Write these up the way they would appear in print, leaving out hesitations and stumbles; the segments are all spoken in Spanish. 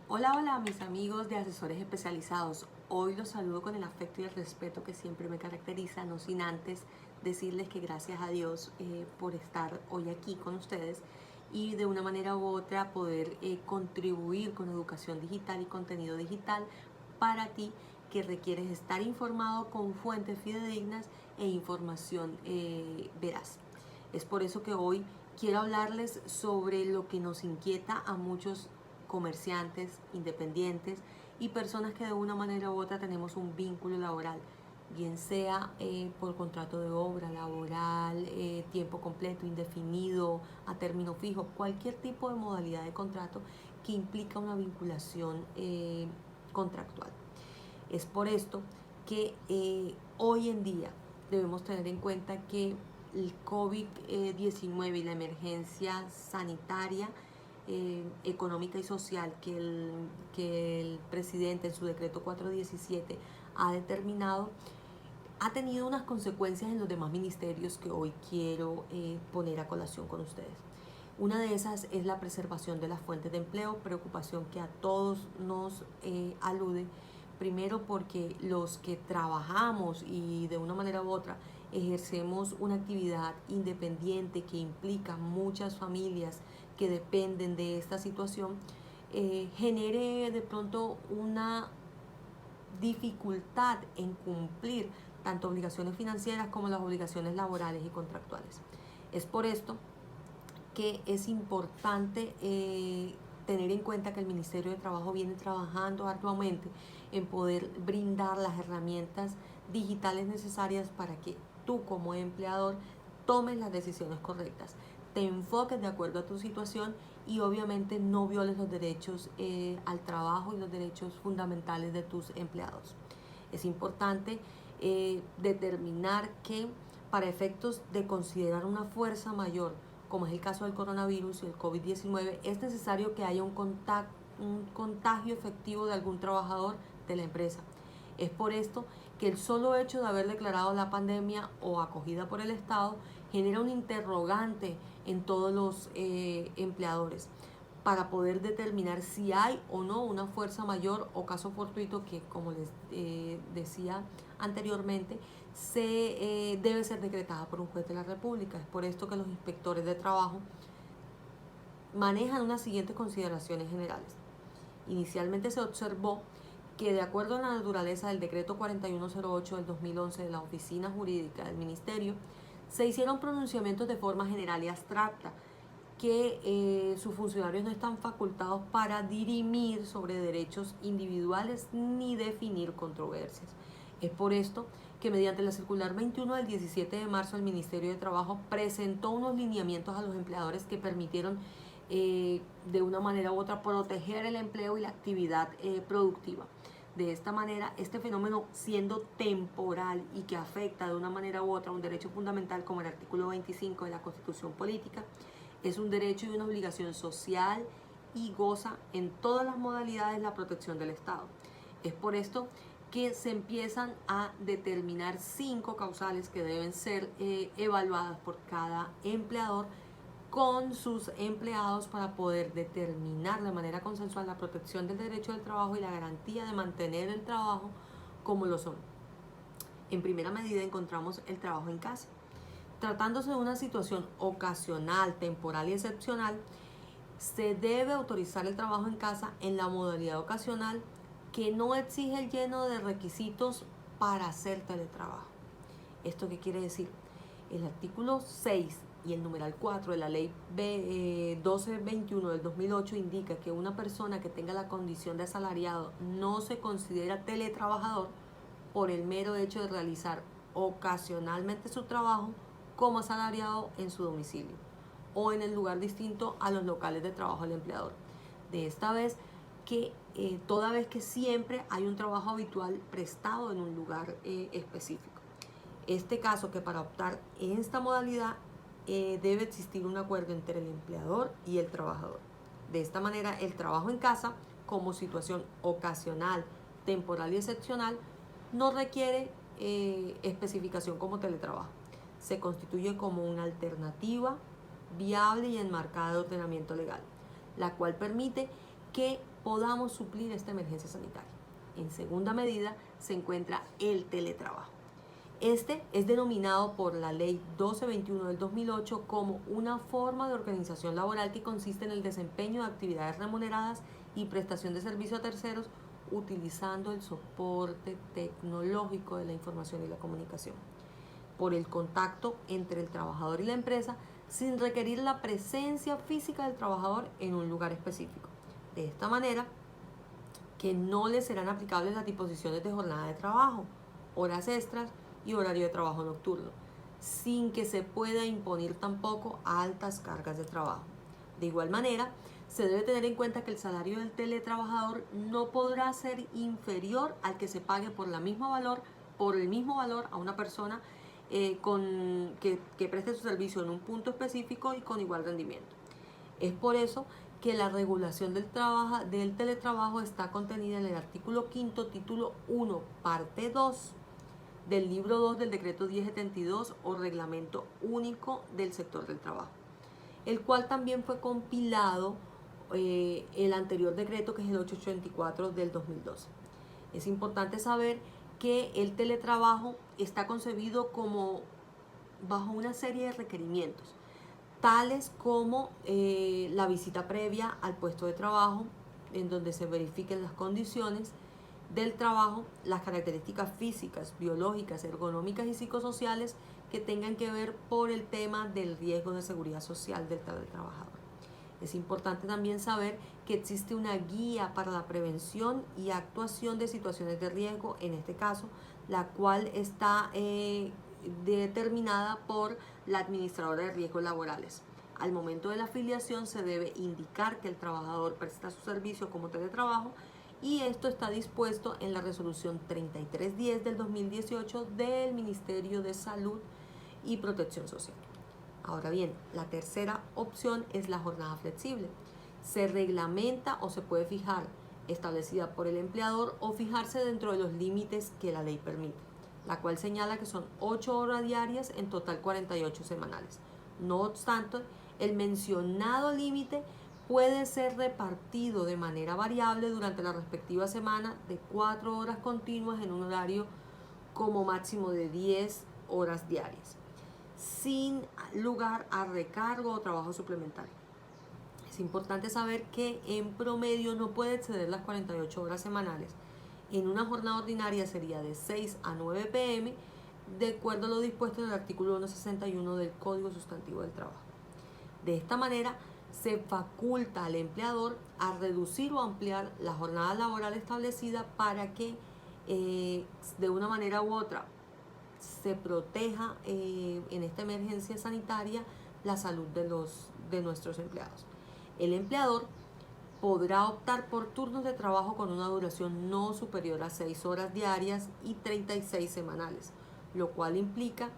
Hola, hola mis amigos de asesores especializados. Hoy los saludo con el afecto y el respeto que siempre me caracteriza, no sin antes decirles que gracias a Dios por estar hoy aquí con ustedes y de una manera u otra poder contribuir con educación digital y contenido digital para ti que requieres estar informado con fuentes fidedignas e información veraz. Es por eso que hoy quiero hablarles sobre lo que nos inquieta a muchos comerciantes, independientes y personas que de una manera u otra tenemos un vínculo laboral, bien sea por contrato de obra, laboral, tiempo completo, indefinido, a término fijo, cualquier tipo de modalidad de contrato que implica una vinculación contractual. Es por esto que hoy en día debemos tener en cuenta que el COVID-19 y la emergencia sanitaria, económica y social que el presidente en su decreto 417 ha determinado, ha tenido unas consecuencias en los demás ministerios que hoy quiero poner a colación con ustedes. Una de esas es la preservación de las fuentes de empleo, preocupación que a todos nos alude. Primero porque los que trabajamos y de una manera u otra ejercemos una actividad independiente que implica muchas familias que dependen de esta situación, genere de pronto una dificultad en cumplir tanto obligaciones financieras como las obligaciones laborales y contractuales. Es por esto que es importante tener en cuenta que el Ministerio de Trabajo viene trabajando arduamente en poder brindar las herramientas digitales necesarias para que tú como empleador tomes las decisiones correctas, te enfoques de acuerdo a tu situación y obviamente no violes los derechos al trabajo y los derechos fundamentales de tus empleados. Es importante determinar que para efectos de considerar una fuerza mayor, como es el caso del coronavirus y el COVID-19, es necesario que haya un contagio efectivo de algún trabajador de la empresa. Es por esto que el solo hecho de haber declarado la pandemia o acogida por el Estado genera un interrogante en todos los empleadores para poder determinar si hay o no una fuerza mayor o caso fortuito que, como les decía anteriormente, debe ser decretada por un juez de la República. Es por esto que los inspectores de trabajo manejan unas siguientes consideraciones generales. Inicialmente se observó que de acuerdo a la naturaleza del decreto 4108 del 2011 de la Oficina Jurídica del Ministerio, se hicieron pronunciamientos de forma general y abstracta que sus funcionarios no están facultados para dirimir sobre derechos individuales ni definir controversias. Es por esto que mediante la circular 21 del 17 de marzo el Ministerio de Trabajo presentó unos lineamientos a los empleadores que permitieron de una manera u otra proteger el empleo y la actividad productiva. De esta manera, este fenómeno, siendo temporal y que afecta de una manera u otra un derecho fundamental como el artículo 25 de la Constitución Política, es un derecho y una obligación social y goza en todas las modalidades la protección del Estado. Es por esto que se empiezan a determinar 5 causales que deben ser evaluadas por cada empleador con sus empleados para poder determinar de manera consensual la protección del derecho del trabajo y la garantía de mantener el trabajo como lo son. En primera medida encontramos el trabajo en casa. Tratándose de una situación ocasional, temporal y excepcional, se debe autorizar el trabajo en casa en la modalidad ocasional que no exige el lleno de requisitos para hacer teletrabajo. ¿Esto qué quiere decir? El artículo 6 y el numeral 4 de la ley 1221 del 2008 indica que una persona que tenga la condición de asalariado no se considera teletrabajador por el mero hecho de realizar ocasionalmente su trabajo como asalariado en su domicilio o en el lugar distinto a los locales de trabajo del empleador. De esta vez que toda vez que siempre hay un trabajo habitual prestado en un lugar específico. Este caso que para optar en esta modalidad debe existir un acuerdo entre el empleador y el trabajador. De esta manera, el trabajo en casa, como situación ocasional, temporal y excepcional, no requiere especificación como teletrabajo. Se constituye como una alternativa viable y enmarcada de ordenamiento legal, la cual permite que podamos suplir esta emergencia sanitaria. En segunda medida se encuentra el teletrabajo. Este es denominado por la Ley 1221 del 2008 como una forma de organización laboral que consiste en el desempeño de actividades remuneradas y prestación de servicio a terceros utilizando el soporte tecnológico de la información y la comunicación, por el contacto entre el trabajador y la empresa sin requerir la presencia física del trabajador en un lugar específico. De esta manera, que no le serán aplicables las disposiciones de jornada de trabajo, horas extras y horario de trabajo nocturno, sin que se pueda imponer tampoco altas cargas de trabajo. De igual manera, se debe tener en cuenta que el salario del teletrabajador no podrá ser inferior al que se pague por el mismo valor a una persona que preste su servicio en un punto específico y con igual rendimiento. Es por eso que la regulación del teletrabajo está contenida en el artículo 5, título 1, parte 2 del libro 2 del decreto 1072 o reglamento único del sector del trabajo, el cual también fue compilado el anterior decreto, que es el 884 del 2012. Es importante saber que el teletrabajo está concebido como bajo una serie de requerimientos, tales como la visita previa al puesto de trabajo, en donde se verifiquen las condiciones del trabajo, las características físicas, biológicas, ergonómicas y psicosociales que tengan que ver por el tema del riesgo de seguridad social del trabajador. Es importante también saber que existe una guía para la prevención y actuación de situaciones de riesgo, en este caso, la cual está determinada por la administradora de riesgos laborales. Al momento de la afiliación se debe indicar que el trabajador presta su servicio como teletrabajo, y esto está dispuesto en la resolución 3310 del 2018 del Ministerio de Salud y Protección Social. Ahora bien, la tercera opción es la jornada flexible. Se reglamenta o se puede fijar, establecida por el empleador o fijarse dentro de los límites que la ley permite, la cual señala que son 8 horas diarias, en total 48 semanales. No obstante, el mencionado límite puede ser repartido de manera variable durante la respectiva semana de 4 horas continuas en un horario como máximo de 10 horas diarias, sin lugar a recargo o trabajo suplementario. Es importante saber que en promedio no puede exceder las 48 horas semanales. En una jornada ordinaria sería de 6 a 9 p.m. de acuerdo a lo dispuesto en el artículo 161 del Código Sustantivo del Trabajo. De esta manera, se faculta al empleador a reducir o ampliar la jornada laboral establecida para que de una manera u otra se proteja en esta emergencia sanitaria la salud de nuestros empleados. El empleador podrá optar por turnos de trabajo con una duración no superior a 6 horas diarias y 36 semanales, lo cual implica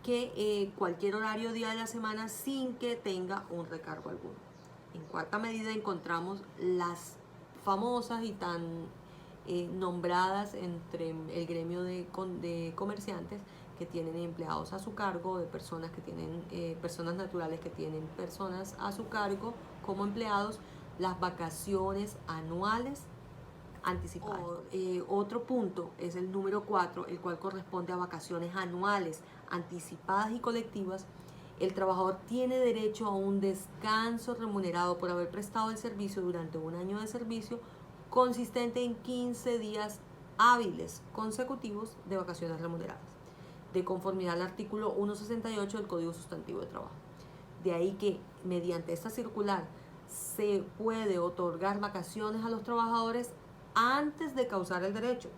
que cualquier horario día de la semana sin que tenga un recargo alguno. En cuarta medida encontramos las famosas y tan nombradas entre el gremio de comerciantes que tienen empleados a su cargo, de personas que tienen personas naturales que tienen personas a su cargo como empleados, las vacaciones anuales anticipadas. Otro punto es el número 4, el cual corresponde a vacaciones anuales anticipadas y colectivas. El trabajador tiene derecho a un descanso remunerado por haber prestado el servicio durante un año de servicio, consistente en 15 días hábiles consecutivos de vacaciones remuneradas, de conformidad al artículo 168 del Código Sustantivo de Trabajo. De ahí que, mediante esta circular, se puede otorgar vacaciones a los trabajadores antes de causar el derecho,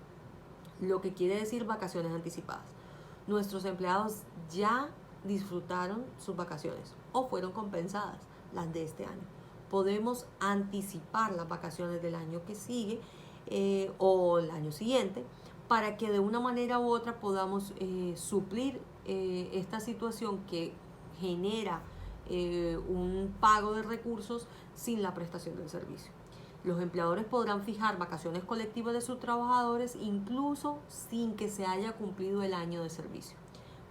lo que quiere decir vacaciones anticipadas. Nuestros empleados ya disfrutaron sus vacaciones o fueron compensadas las de este año. Podemos anticipar las vacaciones del año que sigue o el año siguiente, para que de una manera u otra podamos suplir esta situación que genera un pago de recursos sin la prestación del servicio. Los empleadores podrán fijar vacaciones colectivas de sus trabajadores incluso sin que se haya cumplido el año de servicio,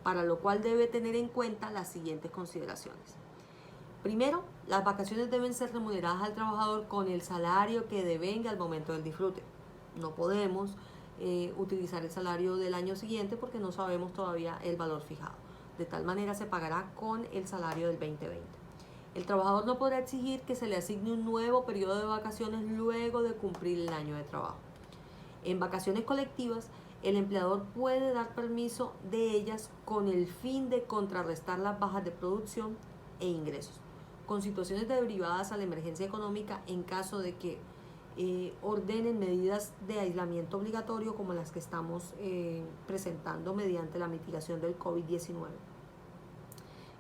para lo cual debe tener en cuenta las siguientes consideraciones. Primero, las vacaciones deben ser remuneradas al trabajador con el salario que devenga al momento del disfrute. No podemos utilizar el salario del año siguiente porque no sabemos todavía el valor fijado. De tal manera se pagará con el salario del 2020. El trabajador no podrá exigir que se le asigne un nuevo periodo de vacaciones luego de cumplir el año de trabajo. En vacaciones colectivas, el empleador puede dar permiso de ellas con el fin de contrarrestar las bajas de producción e ingresos, con situaciones derivadas a la emergencia económica en caso de que ordenen medidas de aislamiento obligatorio como las que estamos presentando mediante la mitigación del COVID-19.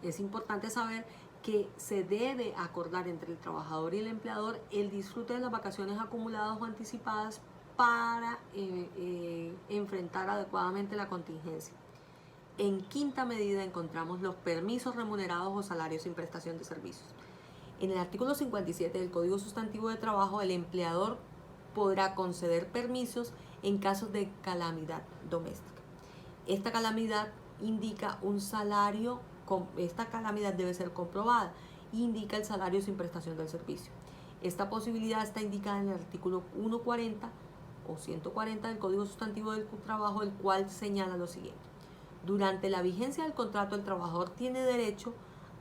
Es importante saber que se debe acordar entre el trabajador y el empleador el disfrute de las vacaciones acumuladas o anticipadas para enfrentar adecuadamente la contingencia. En quinta medida encontramos los permisos remunerados o salarios sin prestación de servicios. En el artículo 57 del Código Sustantivo de Trabajo, el empleador podrá conceder permisos en casos de calamidad doméstica. Esta calamidad indica un salario, esta calamidad debe ser comprobada, indica el salario sin prestación del servicio. Esta posibilidad está indicada en el artículo 140 o 140 del Código Sustantivo del Trabajo, el cual señala lo siguiente. Durante la vigencia del contrato, el trabajador tiene derecho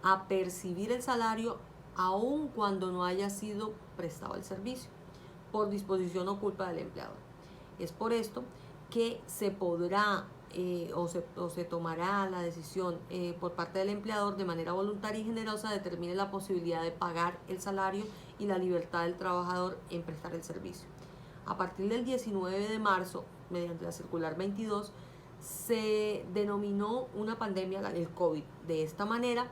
a percibir el salario aun cuando no haya sido prestado el servicio, por disposición o culpa del empleador. Es por esto que se podrá o se tomará la decisión por parte del empleador de manera voluntaria y generosa, determine la posibilidad de pagar el salario y la libertad del trabajador en prestar el servicio. A partir del 19 de marzo, mediante la circular 22, se denominó una pandemia, el COVID. De esta manera,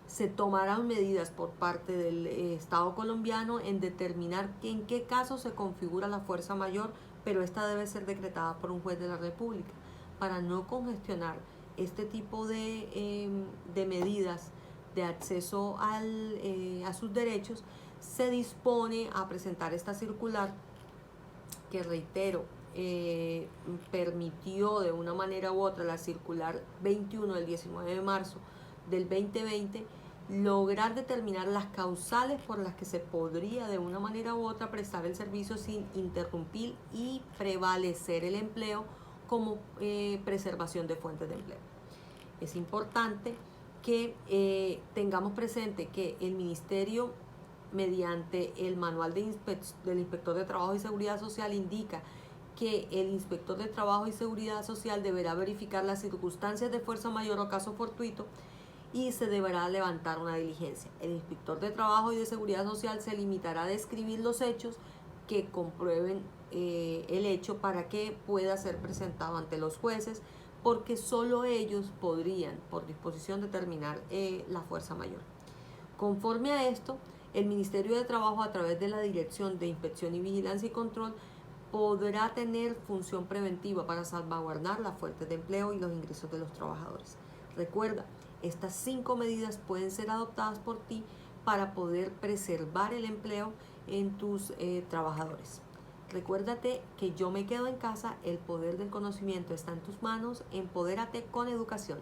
se tomarán medidas por parte del Estado colombiano en determinar en qué caso se configura la fuerza mayor, pero esta debe ser decretada por un juez de la República para no congestionar este tipo de medidas de acceso a sus derechos. Se dispone a presentar esta circular que, reitero, permitió de una manera u otra, la circular 21 del 19 de marzo del 2020, lograr determinar las causales por las que se podría de una manera u otra prestar el servicio sin interrumpir y prevalecer el empleo como preservación de fuentes de empleo. Es importante que tengamos presente que el Ministerio, mediante el manual del Inspector de Trabajo y Seguridad Social, indica que el Inspector de Trabajo y Seguridad Social deberá verificar las circunstancias de fuerza mayor o caso fortuito y se deberá levantar una diligencia. El Inspector de Trabajo y de Seguridad Social se limitará a describir los hechos que comprueben el hecho para que pueda ser presentado ante los jueces, porque solo ellos podrían, por disposición, determinar la fuerza mayor. Conforme a esto, el Ministerio de Trabajo, a través de la Dirección de Inspección y Vigilancia y Control, podrá tener función preventiva para salvaguardar las fuentes de empleo y los ingresos de los trabajadores. Recuerda, estas 5 medidas pueden ser adoptadas por ti para poder preservar el empleo en tus trabajadores. Recuérdate que yo me quedo en casa, el poder del conocimiento está en tus manos, empodérate con educación.